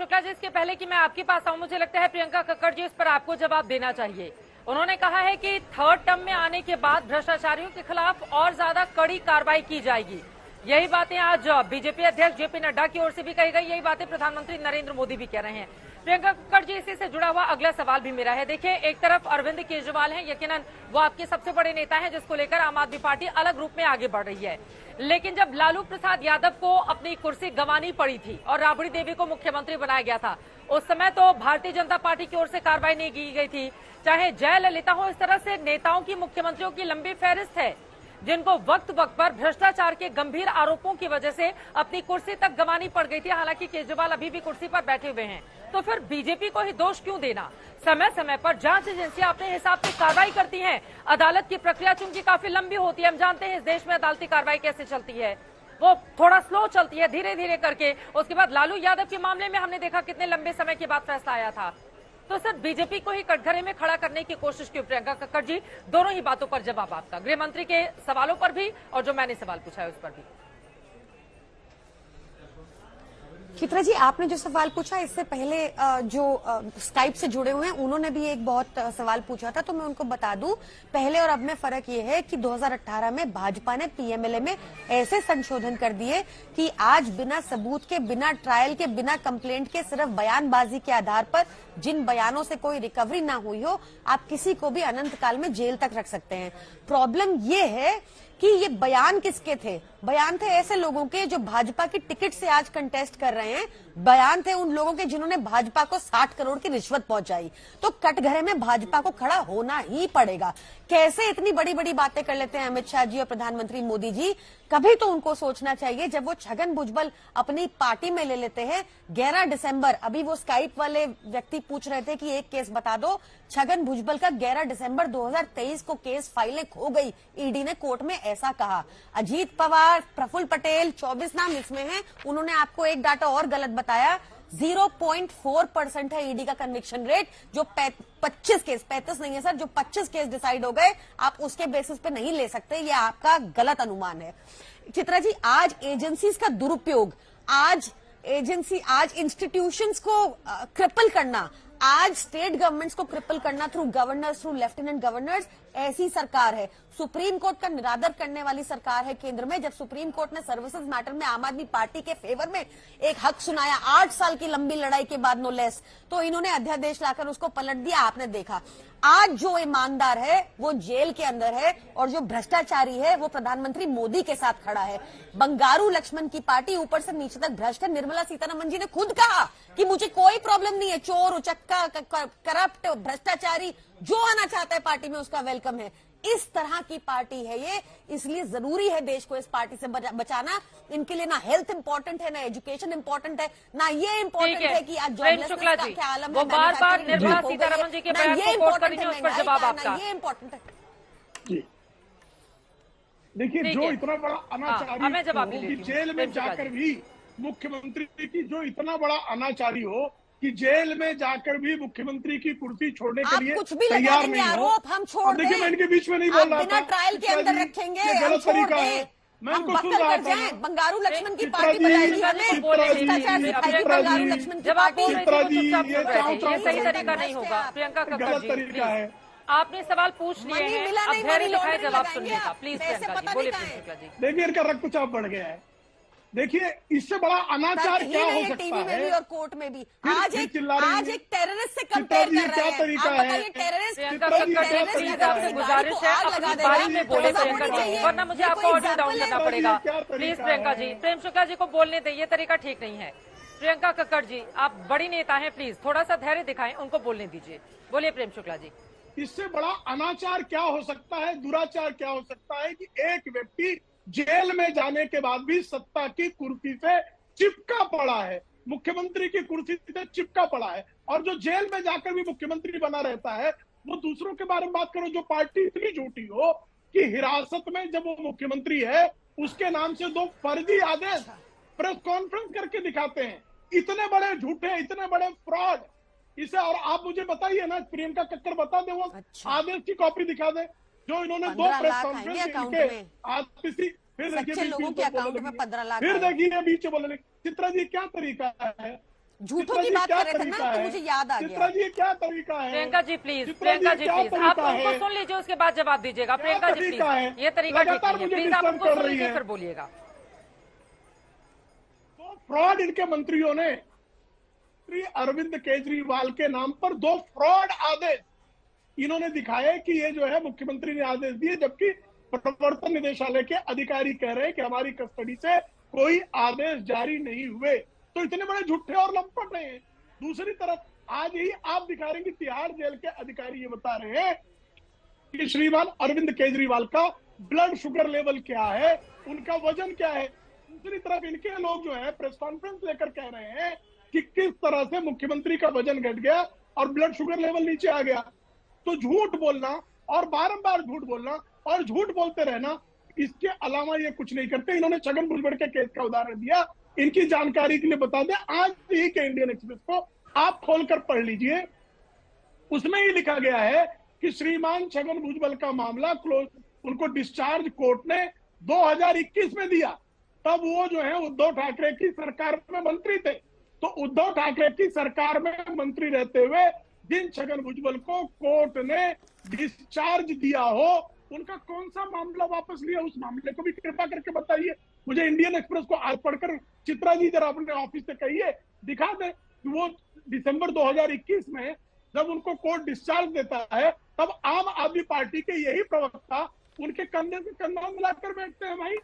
शुक्ला जी, इसके पहले कि मैं आपके पास आऊं, मुझे लगता है प्रियंका कक्कड़ जी, इस पर आपको जवाब देना चाहिए। उन्होंने कहा है कि थर्ड टर्म में आने के बाद भ्रष्टाचारियों के खिलाफ और ज्यादा कड़ी कार्रवाई की जाएगी। यही बातें आज बीजेपी अध्यक्ष जेपी नड्डा की ओर से भी कही गई, यही बातें प्रधानमंत्री नरेंद्र मोदी भी कह रहे हैं। प्रियंका कक्कड़ जी, इसी से जुड़ा हुआ अगला सवाल भी मेरा है। देखिए, एक तरफ अरविंद केजरीवाल हैं, यकीनन वो आपके सबसे बड़े नेता हैं, जिसको लेकर आम आदमी पार्टी अलग रूप में आगे बढ़ रही है। लेकिन जब लालू प्रसाद यादव को अपनी कुर्सी गंवानी पड़ी थी और राबड़ी देवी को मुख्यमंत्री बनाया गया था, उस समय तो भारतीय जनता पार्टी की ओर से कार्रवाई नहीं की गई थी। चाहे जयललिता हो, इस तरह से नेताओं की, मुख्यमंत्रियों की लंबी फहरिस्त है जिनको वक्त वक्त पर भ्रष्टाचार के गंभीर आरोपों की वजह से अपनी कुर्सी तक गंवानी पड़ गई थी। हालांकि केजरीवाल अभी भी कुर्सी पर बैठे हुए हैं, तो फिर बीजेपी को ही दोष क्यों देना? समय समय पर जांच एजेंसियां अपने हिसाब से कार्रवाई करती हैं। अदालत की प्रक्रिया चूंकि काफी लंबी होती है, हम जानते हैं इस देश में अदालती कार्रवाई कैसे चलती है, वो थोड़ा स्लो चलती है, धीरे धीरे करके। उसके बाद लालू यादव के मामले में हमने देखा कितने लंबे समय के बाद फैसला आया था। तो सर, बीजेपी को ही कटघरे में खड़ा करने की कोशिश की। प्रियंका कक्कड़ जी, दोनों ही बातों पर जवाब आपका, गृह मंत्री के सवालों पर भी और जो मैंने सवाल पूछा है उस पर भी। चित्रा जी, आपने जो सवाल पूछा, इससे पहले जो स्काइप से जुड़े हुए हैं उन्होंने भी एक बहुत सवाल पूछा था, तो मैं उनको बता दूं, पहले और अब में फर्क ये है कि 2018 में भाजपा ने पीएमएलए में ऐसे संशोधन कर दिए कि आज बिना सबूत के, बिना ट्रायल के, बिना कंप्लेंट के, सिर्फ बयानबाजी के आधार पर जिन बयानों से कोई रिकवरी ना हुई हो, आप किसी को भी अनंत काल में जेल तक रख सकते हैं। प्रॉब्लम ये है कि ये बयान किसके थे? बयान थे ऐसे लोगों के जो भाजपा की टिकट से आज कंटेस्ट कर रहे हैं। बयान थे उन लोगों के जिन्होंने भाजपा को 60 करोड़ की रिश्वत पहुंचाई। तो कटघरे में भाजपा को खड़ा होना ही पड़ेगा। कैसे इतनी बड़ी बड़ी बातें कर लेते हैं अमित शाह जी और प्रधानमंत्री मोदी जी? कभी तो उनको सोचना चाहिए। जब वो छगन भुजबल अपनी पार्टी में ले लेते हैं 11 दिसंबर, अभी वो स्काइप वाले व्यक्ति पूछ रहे थे कि एक केस बता दो, छगन भुजबल का 11 दिसंबर 2023 को केस फाइलें खो गई, ईडी ने कोर्ट में ऐसा कहा। अजीत पवार, प्रफुल्ल पटेल, 24 नाम इसमें हैं। उन्होंने आपको एक डाटा और गलत बताया, 0.4% है ईडी का कन्विक्शन रेट। जो 25 केस, 35 नहीं है सर, जो 25 केस डिसाइड हो गए, आप उसके बेसिस पे नहीं ले सकते, ये आपका गलत अनुमान है। चित्रा जी, आज एजेंसीज का दुरुपयोग, आज इंस्टीट्यूशंस को क्रिपल करना, आज स्टेट गवर्नमेंट्स को क्रिपल करना through governors, through lieutenant governors, ऐसी सरकार है। सुप्रीम कोर्ट का निरादर करने वाली सरकार है केंद्र में। जब सुप्रीम कोर्ट ने सर्विसेज मैटर में आम आदमी पार्टी के फेवर में एक हक सुनाया, 8 साल की लंबी लड़ाई के बाद नो लेस, तो इन्होंने अध्यादेश लाकर उसको पलट दिया। आपने देखा, आज जो ईमानदार है वो जेल के अंदर है और जो भ्रष्टाचारी है वो प्रधानमंत्री मोदी के साथ खड़ा है। बंगारू लक्ष्मण की पार्टी ऊपर से नीचे तक भ्रष्ट है। निर्मला सीतारमण जी ने खुद कहा कि मुझे कोई प्रॉब्लम नहीं है, चोर, उचक्का, करप्ट, भ्रष्टाचारी जो आना चाहता है पार्टी में उसका वेलकम है। इस तरह की पार्टी है ये, इसलिए जरूरी है देश को इस पार्टी से बचाना। इनके लिए ना हेल्थ इंपॉर्टेंट है, ना एजुकेशन इंपॉर्टेंट है, ना ये इंपॉर्टेंट है कि आज जॉबलेसनेस का क्या आलम है, वो बार-बार निर्मला सीतारमण जी के बयान को कोट कर रही हैं, उस पर जवाब आपका। ये इंपॉर्टेंट है जी। देखिए, जो इतना बड़ा अनाचारी कि जेल में जाकर भी मुख्यमंत्री की, जो इतना बड़ा अनाचारी हो कि जेल में जाकर भी मुख्यमंत्री की कुर्सी छोड़ने के लिए कुछ भी तैयार नहीं हो। हम छोड़ देखिए, मैं इनके बीच में नहीं बोल रहा था, बिना ट्रायल के अंदर रखेंगे, गलत तरीका है, मैं इनको सुन रहा था। बंगारू लक्ष्मण की पार्टी बनाएगी हमें, भ्रष्टाचार दिखाएगी बंगारू लक्ष्मण की पार्टी। सही तरीका नहीं होगा। प्रियंका कक्कड़ जी, तरीका है। आपने सवाल पूछ लिए हैं, अब धैर्य दिखाए जवाब सुनने का, प्लीज प्रियंका जी, बोलिए प्रियंका जी। देखिए, इनका रक्तचाप बढ़ गया है। देखिए, इससे बड़ा अनाचार क्या हो सकता टीवी में है? भी और कोर्ट में भी आज एक टेररिस्ट से कंपेयर कर रहे हैं। तरीका आप बताइए, टेररिस्ट प्रियंका कक्कड़ जी, आपसे गुजारिश है अपनी बारी में बोले प्रियंका जी, वरना मुझे आपको ऑडियो डाउन करना पड़ेगा। प्लीज प्रियंका जी, प्रेम शुक्ला जी को बोलने दें, ये तरीका ठीक नहीं है। प्रियंका कक्कड़ जी, आप बड़ी नेता हैं, प्लीज थोड़ा सा धैर्य दिखाएं, उनको बोलने दीजिए। बोलिए प्रेम शुक्ला जी। इससे बड़ा अनाचार क्या हो सकता है, दुराचार क्या हो सकता है कि एक व्यक्ति जेल में जाने के बाद भी सत्ता की कुर्सी से चिपका पड़ा है, मुख्यमंत्री की कुर्सी से चिपका पड़ा है, और जो जेल में जाकर भी मुख्यमंत्री बना रहता है, वो दूसरों के बारे में बात करो। जो पार्टी इतनी झूठी हो कि हिरासत में जब वो मुख्यमंत्री है उसके नाम से 2 फर्जी आदेश प्रेस कॉन्फ्रेंस करके दिखाते हैं। इतने बड़े झूठे, इतने बड़े फ्रॉड, इसे। और आप मुझे बताइए ना, प्रियंका कक्कड़ बता दे वो आदेश की कॉपी दिखा दे जो इन्होंने 2 प्रेस कॉन्फ्रेंस फिर देखिए लोगों के अकाउंट में 15 लाख, फिर देखिए बीच बोलने। चित्रा जी, क्या तरीका है? झूठों की बात कर रहे थे ना, तो मुझे याद आ गया। चित्रा जी क्या तरीका है? प्रियंका जी प्लीज, प्रियंका जी प्लीज, आप उनको सुन लीजिए, उसके बाद जवाब दीजिएगा। प्रियंका जी प्लीज, ये तरीका ठीक नहीं है, प्लीज आप उनको सुन लीजिए फिर बोलिएगा। तो फ्रॉड इनके मंत्रियों ने श्री अरविंद केजरीवाल के नाम पर 2 फ्रॉड आदेश इन्होंने दिखाए कि ये जो है मुख्यमंत्री ने आदेश दिए, जबकि प्रवर्तन निदेशालय के अधिकारी कह रहे हैं कि हमारी कस्टडी से कोई आदेश जारी नहीं हुए। तो इतने बड़े झूठे और लंपट नहीं है। दूसरी तरफ आज ही आप दिखा रहे हैं कि तिहाड़ जेल के अधिकारी ये बता रहे हैं कि श्रीमान अरविंद केजरीवाल का ब्लड शुगर लेवल क्या है, उनका वजन क्या है। दूसरी तरफ इनके लोग जो है प्रेस कॉन्फ्रेंस लेकर कह रहे हैं कि किस तरह से मुख्यमंत्री का वजन घट गया और ब्लड शुगर लेवल नीचे आ गया। तो झूठ बोलना और बारंबार झूठ बोलना और झूठ बोलते रहना, इसके अलावा ये कुछ नहीं करते। इन्होंने छगन भुजबल के केस का उदाहरण दिया। इनकी जानकारी के लिए बता दें, आज ही के इंडियन एक्सप्रेस को आप खोलकर पढ़ लीजिए, उसमें ही लिखा गया है कि श्रीमान छगन भुजबल का मामला क्लोज, उनको डिस्चार्ज कोर्ट ने 2021 में दिया। तब वो जो है उद्धव ठाकरे की सरकार में मंत्री थे। तो उद्धव ठाकरे की सरकार में मंत्री रहते हुए जिन छगन भुजबल को कोर्ट ने डिस्चार्ज दिया हो, उनका कौन सा मामला वापस लिया, उस मामले को भी कृपा करके बताइए मुझे। इंडियन एक्सप्रेस को आज पढ़कर चित्रा जी जरा अपने ऑफिस से कहिए, दिखा दे कि वो दिसंबर 2021 में जब उनको कोर्ट डिस्चार्ज देता है, तब आम आदमी पार्टी के यही प्रवक्ता उनके कंधे से कंधा मिलाकर बैठते हैं भाई।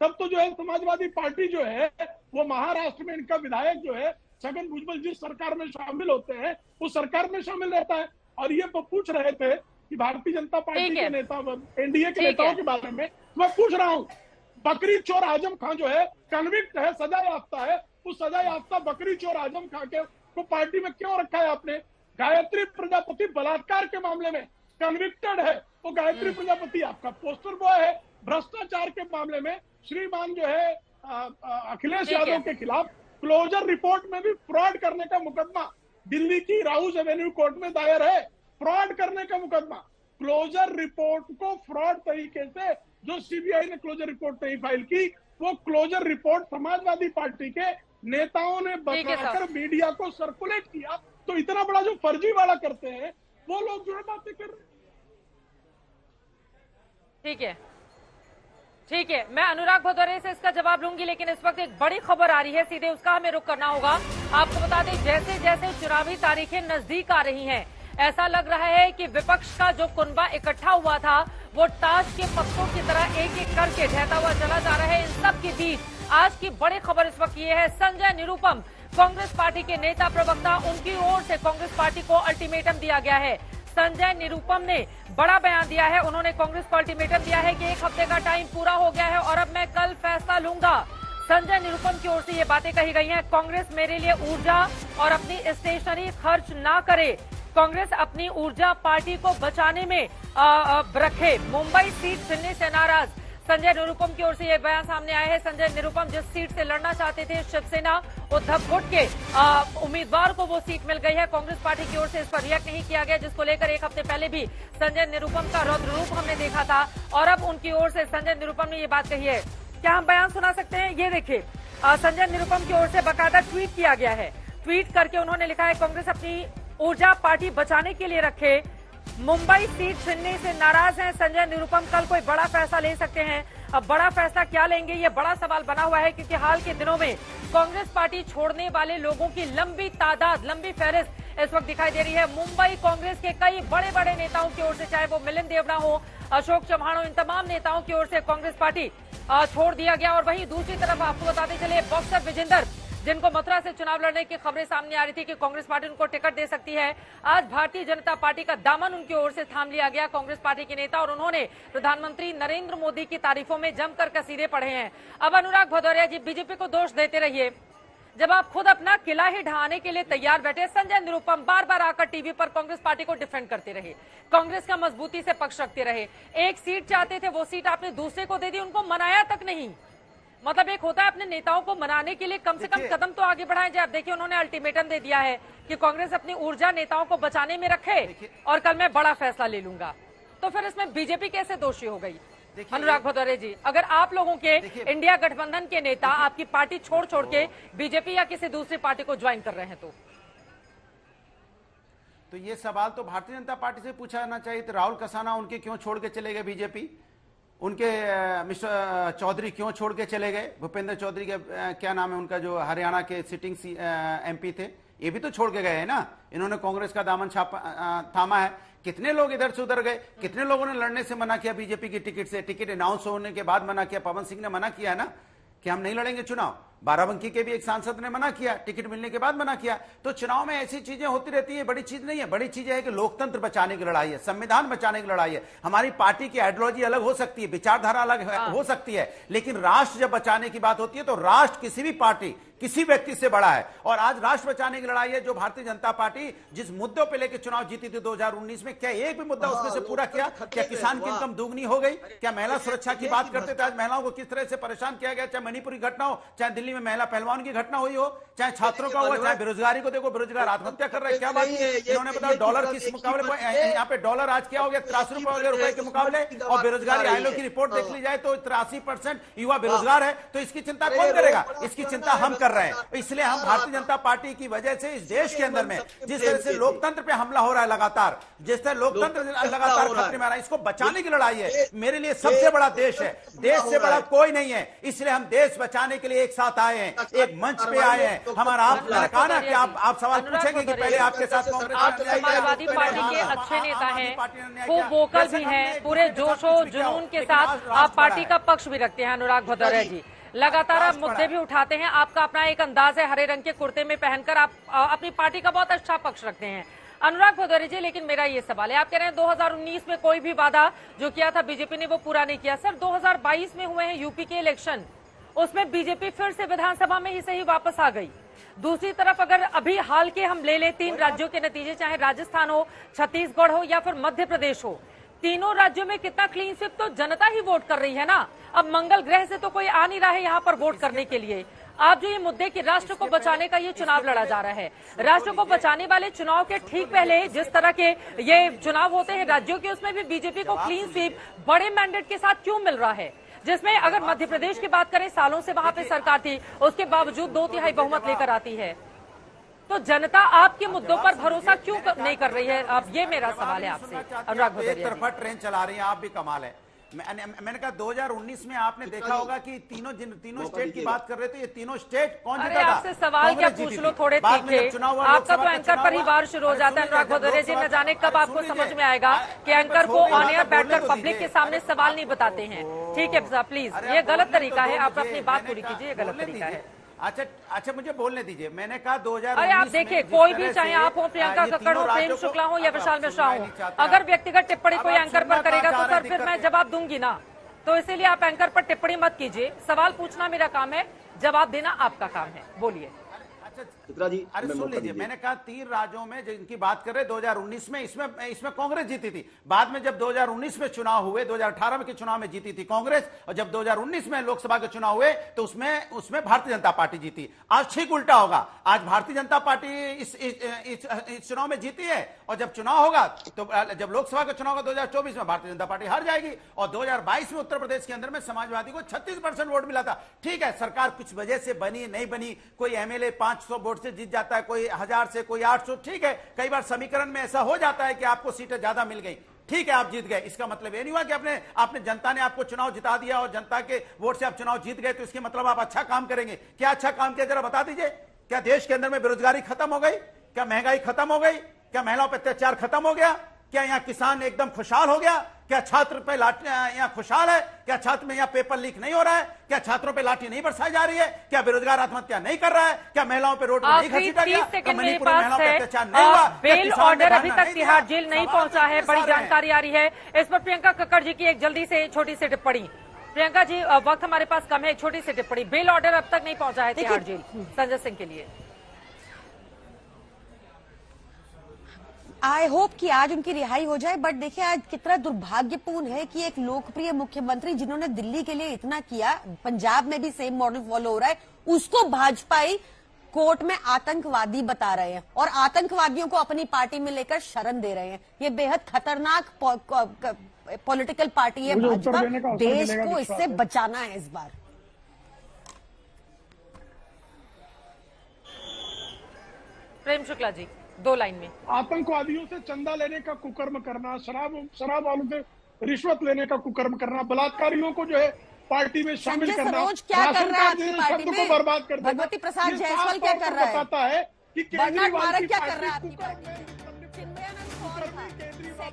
तब तो जो है समाजवादी पार्टी जो है वो महाराष्ट्र में इनका विधायक जो है छगन भुजबल जिस सरकार में शामिल होते हैं उस सरकार में शामिल रहता है। और ये पूछ रहे थे कि भारतीय जनता पार्टी के नेता, एनडीए के नेताओं के बारे में मैं पूछ रहा हूँ। बकरी चोर आजम खान जो है कन्विक्ट है, सजा याफ्ता है, उस सजा याफ्ता बकरी चोर आजम खान के को पार्टी में क्यों रखा है आपने? गायत्री प्रजापति बलात्कार के मामले में कन्विक्टेड है, वो गायत्री प्रजापति आपका पोस्टर बॉय है। भ्रष्टाचार के मामले में श्रीमान जो है अखिलेश यादव के खिलाफ क्लोजर रिपोर्ट में भी फ्रॉड करने का मुकदमा दिल्ली की राउस एवेन्यू कोर्ट में दायर है। फ्रॉड करने का मुकदमा, क्लोजर रिपोर्ट को फ्रॉड तरीके से जो सीबीआई ने क्लोजर रिपोर्ट नहीं फाइल की, वो क्लोजर रिपोर्ट समाजवादी पार्टी के नेताओं ने बताकर मीडिया को सर्कुलेट किया। तो इतना बड़ा जो फर्जीवाड़ा करते हैं वो लोग जो है बातें कर रहे हैं। ठीक है, मैं अनुराग भदौरे से इसका जवाब लूंगी, लेकिन इस वक्त एक बड़ी खबर आ रही है, सीधे उसका हमें रुख करना होगा। आपको बता दें, जैसे जैसे चुनावी तारीखें नजदीक आ रही हैं, ऐसा लग रहा है कि विपक्ष का जो कुनबा इकट्ठा हुआ था वो ताश के पत्तों की तरह एक एक करके ढहता हुआ चला जा रहा है। इन सब के बीच आज की बड़ी खबर इस वक्त ये है, संजय निरुपम कांग्रेस पार्टी के नेता प्रवक्ता, उनकी ओर से कांग्रेस पार्टी को अल्टीमेटम दिया गया है। संजय निरुपम ने बड़ा बयान दिया है, उन्होंने कांग्रेस को अल्टीमेटम दिया है कि 1 हफ्ते का टाइम पूरा हो गया है और अब मैं कल फैसला लूंगा। संजय निरुपम की ओर से ये बातें कही गई हैं। कांग्रेस मेरे लिए ऊर्जा और अपनी स्टेशनरी खर्च ना करे, कांग्रेस अपनी ऊर्जा पार्टी को बचाने में रखे। मुंबई सीट चुनने से नाराज, संजय निरुपम की ओर से यह बयान सामने आया है। संजय निरुपम जिस सीट से लड़ना चाहते थे, शिवसेना उद्धव गुट के उम्मीदवार को वो सीट मिल गई है। कांग्रेस पार्टी की ओर से इस पर रिएक्ट नहीं किया गया, जिसको लेकर 1 हफ्ते पहले भी संजय निरुपम का रौद्र रूप हमने देखा था। और अब उनकी ओर से संजय निरुपम ने ये बात कही है। क्या हम बयान सुना सकते हैं? ये देखिए, संजय निरुपम की ओर से बाकायदा ट्वीट किया गया है। ट्वीट करके उन्होंने लिखा है, कांग्रेस अपनी ऊर्जा पार्टी बचाने के लिए रखे, मुंबई सीट छीनने से नाराज हैं संजय निरुपम, कल कोई बड़ा फैसला ले सकते हैं। अब बड़ा फैसला क्या लेंगे, ये बड़ा सवाल बना हुआ है, क्योंकि हाल के दिनों में कांग्रेस पार्टी छोड़ने वाले लोगों की लंबी तादाद, लंबी फहरिस्त इस वक्त दिखाई दे रही है। मुंबई कांग्रेस के कई बड़े बड़े नेताओं की ओर से, चाहे वो मिलिंद देवड़ा हो, अशोक चव्हाण हो, इन तमाम नेताओं की ओर से कांग्रेस पार्टी छोड़ दिया गया। और वहीं दूसरी तरफ आपको बताते चले, बॉक्सर विजेंदर, जिनको मथुरा से चुनाव लड़ने की खबरें सामने आ रही थी कि कांग्रेस पार्टी उनको टिकट दे सकती है, आज भारतीय जनता पार्टी का दामन उनकी ओर से थाम लिया गया। कांग्रेस पार्टी के नेता और उन्होंने प्रधानमंत्री नरेंद्र मोदी की तारीफों में जमकर कसीदे पढ़े हैं। अब अनुराग भदौरिया जी, बीजेपी को दोष देते रहिए, जब आप खुद अपना किला ही ढहाने के लिए तैयार बैठे। संजय निरुपम बार बार आकर टीवी पर कांग्रेस पार्टी को डिफेंड करते रहे, कांग्रेस का मजबूती से पक्ष रखते रहे। एक सीट चाहते थे, वो सीट आपने दूसरे को दे दी, उनको मनाया तक नहीं। मतलब एक होता है अपने नेताओं को मनाने के लिए कम से कम कदम तो आगे बढ़ाएं। जाए, आप देखिए, उन्होंने अल्टीमेटम दे दिया है कि कांग्रेस अपनी ऊर्जा नेताओं को बचाने में रखे और कल मैं बड़ा फैसला ले लूंगा। तो फिर इसमें बीजेपी कैसे दोषी हो गई? अनुराग भदौरे जी, अगर आप लोगों के इंडिया गठबंधन के नेता आपकी पार्टी छोड़ के बीजेपी या किसी दूसरी पार्टी को ज्वाइन कर रहे हैं तो ये सवाल तो भारतीय जनता पार्टी से पूछा जाना चाहिए। तो राहुल कसाना उनके क्यों छोड़ के चले गए बीजेपी? उनके मिस्टर चौधरी क्यों छोड़ के चले गए? भूपेंद्र चौधरी के क्या नाम है उनका, जो हरियाणा के सिटिंग एमपी थे, ये भी तो छोड़ के गए हैं ना। इन्होंने कांग्रेस का दामन थामा है। कितने लोग इधर से उधर गए, कितने लोगों ने लड़ने से मना किया बीजेपी की टिकट से। टिकट अनाउंस होने के बाद मना किया। पवन सिंह ने मना किया है ना कि हम नहीं लड़ेंगे चुनाव। बाराबंकी के भी एक सांसद ने मना किया, टिकट मिलने के बाद मना किया। तो चुनाव में ऐसी चीजें होती रहती है, बड़ी चीज नहीं है। बड़ी चीज है कि लोकतंत्र बचाने की लड़ाई है, संविधान बचाने की लड़ाई है। हमारी पार्टी की आइडियोलॉजी अलग हो सकती है, विचारधारा अलग हो सकती है, लेकिन राष्ट्र जब बचाने की बात होती है तो राष्ट्र किसी भी पार्टी, किसी व्यक्ति से बड़ा है। और आज राष्ट्र बचाने की लड़ाई है। जो भारतीय जनता पार्टी जिस मुद्दों पे लेकर चुनाव जीती थी 2019 में, क्या एक भी मुद्दा उसमें से पूरा किया? क्या किसान की इनकम दुगनी हो गई? क्या महिला सुरक्षा की बात करते थे? आज महिलाओं को किस तरह से परेशान किया गया, चाहे मणिपुरी घटना हो, चाहे दिल्ली में महिला पहलवान की घटना हुई हो, चाहे छात्रों का हुआ, चाहे बेरोजगारी को देखो, बेरोजगार आत्महत्या कर रहे हैं। क्या बात है? इन्होंने बताया डॉलर किस मुकाबले, यहाँ पे डॉलर आज क्या हो गया, 83 रुपए के मुकाबले। और बेरोजगारी आईएलओ की रिपोर्ट देख ली जाए तो 83% युवा बेरोजगार है। तो इसकी चिंता कौन करेगा? इसकी चिंता हम कर रहे हैं। इसलिए हम भारतीय जनता पार्टी की वजह से इस देश के अंदर में जिस तरह से लोकतंत्र पे हमला हो रहा है लगातार, जिस तरह लोकतंत्र लगातार खतरे में आ रहा है, इसको बचाने की लड़ाई है। मेरे लिए सबसे बड़ा देश है, देश से बड़ा कोई नहीं है। इसलिए हम देश बचाने के लिए एक साथ आए हैं, एक मंच पे आए हैं। हमारा आपने कहा ना कि आप सवाल पूछेंगे कि पहले आपके साथ आप समाजवादी पार्टी के अच्छे नेता हैं, वो वोकल भी हैं, पूरे जोश और जुनून के साथ आप पार्टी का पक्ष भी रखते हैं। अनुराग भदौरे जी, लगातार आप मुद्दे भी उठाते हैं, आपका अपना एक अंदाज है, हरे रंग के कुर्ते में पहनकर आप अपनी पार्टी का बहुत अच्छा पक्ष रखते हैं। अनुराग भदौरे जी, लेकिन मेरा ये सवाल है, आप कह रहे हैं 2019 में कोई भी वादा जो किया था बीजेपी ने वो पूरा नहीं किया। सर 2022 में हुए हैं यूपी के इलेक्शन, उसमें बीजेपी फिर से विधानसभा में ही सही वापस आ गई। दूसरी तरफ अगर अभी हाल के हम ले 3 राज्यों के नतीजे, चाहे राजस्थान हो, छत्तीसगढ़ हो या फिर मध्य प्रदेश हो, तीनों राज्यों में कितना क्लीन स्वीप, तो जनता ही वोट कर रही है ना। अब मंगल ग्रह से तो कोई आ नहीं रहा है यहाँ पर वोट करने के लिए। आप जो ये मुद्दे कि राष्ट्र को बचाने का ये चुनाव लड़ा जा रहा है, राष्ट्र को बचाने वाले चुनाव के ठीक पहले जिस तरह के ये चुनाव होते हैं राज्यों के, उसमें भी बीजेपी को क्लीन स्वीप बड़े मैंडेट के साथ क्यों मिल रहा है? जिसमें अगर मध्य प्रदेश की बात करें, सालों से वहां पे सरकार थी, उसके बावजूद 2/3 बहुमत लेकर आती है। तो जनता आपके मुद्दों पर भरोसा क्यों नहीं कर रही है? अब ये मेरा सवाल है आपसे अनुराग भदौरे जी। एक तरफा ट्रेन चला रही है आप भी, कमाल है। मैंने कहा 2019 में आपने देखा होगा कि तीनों स्टेट की बात कर रहे थे, ये तीनों स्टेट कौन जीता था? आपसे सवाल क्या पूछ लो थोड़े तीखे, आपका तो एंकर पर ही वार शुरू हो जाता है। अनुराग भदौरे जी, न जाने कब आपको समझ में आएगा कि एंकर को ऑन एयर बैठकर पब्लिक के सामने सवाल नहीं बताते हैं। ठीक है प्लीज, ये गलत तरीका है, आप अपनी बात पूरी कीजिए, ये गलत तरीका है। अच्छा मुझे बोलने दीजिए। मैंने कहा 2019 अरे आप देखिए, कोई भी, चाहे आप हो, प्रियंका कक्कड़ हो, प्रेम शुक्ला हो या विशाल मिश्रा हो, अगर व्यक्तिगत टिप्पणी कोई एंकर पर करेगा तो सर फिर मैं जवाब दूंगी ना। तो इसीलिए आप एंकर पर टिप्पणी मत कीजिए। सवाल पूछना मेरा काम है, जवाब देना आपका काम है। बोलिए। अरे सुन लीजिए, मैंने कहा 3 राज्यों में जिनकी बात कर रहे 2019 में, इसमें कांग्रेस जीती थी। बाद में जब 2019 में चुनाव हुए, 2018 के चुनाव में जीती थी कांग्रेस, और जब 2019 में लोकसभा के चुनाव हुए तो उसमें भारतीय जनता पार्टी जीती। आज ठीक उल्टा होगा, आज भारतीय जनता पार्टी इस चुनाव में जीती है, और जब चुनाव होगा तो जब लोकसभा का चुनाव होगा 2024 में भारतीय जनता पार्टी हार जाएगी। और 2022 में उत्तर प्रदेश के अंदर में समाजवादी को 36% वोट मिला था। ठीक है, सरकार कुछ वजह से बनी नहीं बनी, कोई एमएलए 500 वोट से जीत जाता है, कोई 1000 से, कोई 800। ठीक है, कई बार समीकरण में ऐसा हो जाता है कि आपको सीटें ज्यादा मिल गई, ठीक है आप जीत गए। इसका मतलब ये नहीं हुआ कि आपने जनता ने आपको चुनाव जिता दिया और जनता के वोट से आप चुनाव जीत गए तो इसके मतलब आप अच्छा काम करेंगे। क्या अच्छा काम किया जरा बता दीजिए। क्या देश के अंदर में बेरोजगारी खत्म हो गई? क्या महंगाई खत्म हो गई? क्या महिलाओं पर अत्याचार खत्म हो गया? क्या यहाँ किसान एकदम खुशहाल हो गया? क्या छात्र पे लाठी यहाँ खुशहाल है? क्या छात्र में यहाँ पेपर लीक नहीं हो रहा है? क्या छात्रों पे लाठी नहीं बरसाई जा रही है? क्या बेरोजगार आत्महत्या नहीं कर रहा है? क्या महिलाओं पे रोड पर नहीं घसीटा गया? क्या मणिपुर में महिलाओं पे अत्याचार नहीं हुआ? बेल ऑर्डर अभी तक तिहाड़ जेल नहीं पहुंचा है, बड़ी जानकारी आ रही है इस पर। प्रियंका कक्कड़ जी की एक जल्दी से छोटी सी टिप्पणी। प्रियंका जी, वक्त हमारे पास कम है, एक छोटी सी टिप्पणी। बेल ऑर्डर अब तक नहीं पहुंचा है तिहाड़ जेल संजय सिंह के लिए। आई होप कि आज उनकी रिहाई हो जाए, बट देखिए आज कितना दुर्भाग्यपूर्ण है कि एक लोकप्रिय मुख्यमंत्री जिन्होंने दिल्ली के लिए इतना किया, पंजाब में भी सेम मॉडल फॉलो हो रहा है, उसको भाजपाई कोर्ट में आतंकवादी बता रहे हैं और आतंकवादियों को अपनी पार्टी में लेकर शरण दे रहे हैं। ये बेहद खतरनाक पॉलिटिकल पार्टी है मुझे उत्तर भाजपा, देने का अवसर देश मिलेगा, को विश्वास इससे है। बचाना है इस बार। प्रेम शुक्ला जी, 2 लाइन में। आतंकवादियों से चंदा लेने का कुकर्म करना, शराब वालों से रिश्वत लेने का कुकर्म करना, बलात्कारियों को जो है पार्टी में शामिल संजय करना, सरोज क्या कर राशन रहा है कार्ड आपकी जैसे पार्टी शब्द में? को बर्बाद कर देना, भगवती प्रसाद ये जायसवाल साफ क्या तौर कर पर रहा है? बताता है कि बर्नार्ड केजरीवाल मारक की क्या कर रहा है पार्टी आपकी कुकर्म पार्टी में? में